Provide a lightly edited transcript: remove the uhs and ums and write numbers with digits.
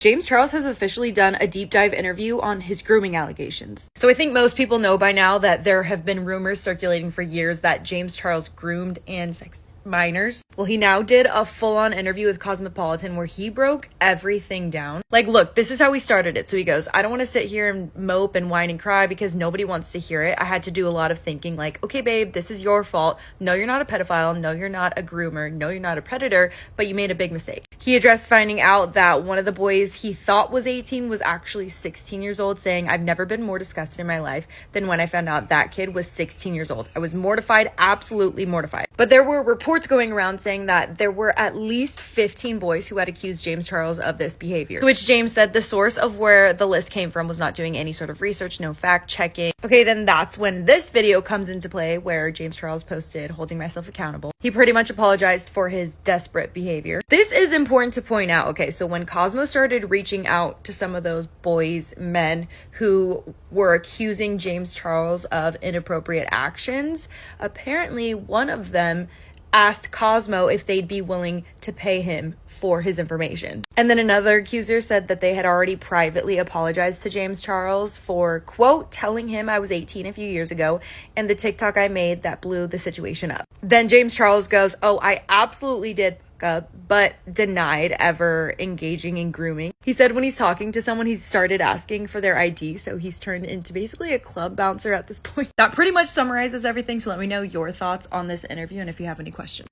James Charles has officially done a deep dive interview on his grooming allegations. So I think most people know by now that there have been rumors circulating for years that James Charles groomed and sexted minors. Well, he now did a full-on interview with Cosmopolitan where he broke everything down. Like, look, this is how he started it. So he goes, I don't want to sit here and mope and whine and cry because nobody wants to hear it. I had to do a lot of thinking like, okay, babe, this is your fault. No, you're not a pedophile. No, you're not a groomer. No, you're not a predator, but you made a big mistake. He addressed finding out that one of the boys he thought was 18 was actually 16 years old, saying, I've never been more disgusted in my life than when I found out that kid was 16 years old. I was mortified, absolutely mortified. But there were reports going around saying that there were at least 15 boys who had accused James Charles of this behavior, to which James said the source of where the list came from was not doing any sort of research, no fact checking. Okay, then that's when this video comes into play where James Charles posted, holding myself accountable. He pretty much apologized for his desperate behavior. This is important to point out. Okay, so when Cosmo started reaching out to some of those boys, men who were accusing James Charles of inappropriate actions, apparently one of them asked Cosmo if they'd be willing to pay him for his information. And then another accuser said that they had already privately apologized to James Charles for, quote, telling him I was 18 a few years ago and the TikTok I made that blew the situation up. Then James Charles goes, oh, I absolutely did up, but denied ever engaging in grooming. He said when he's talking to someone, he started asking for their ID, so he's turned into basically a club bouncer at this point. That pretty much summarizes everything, so let me know your thoughts on this interview and if you have any questions.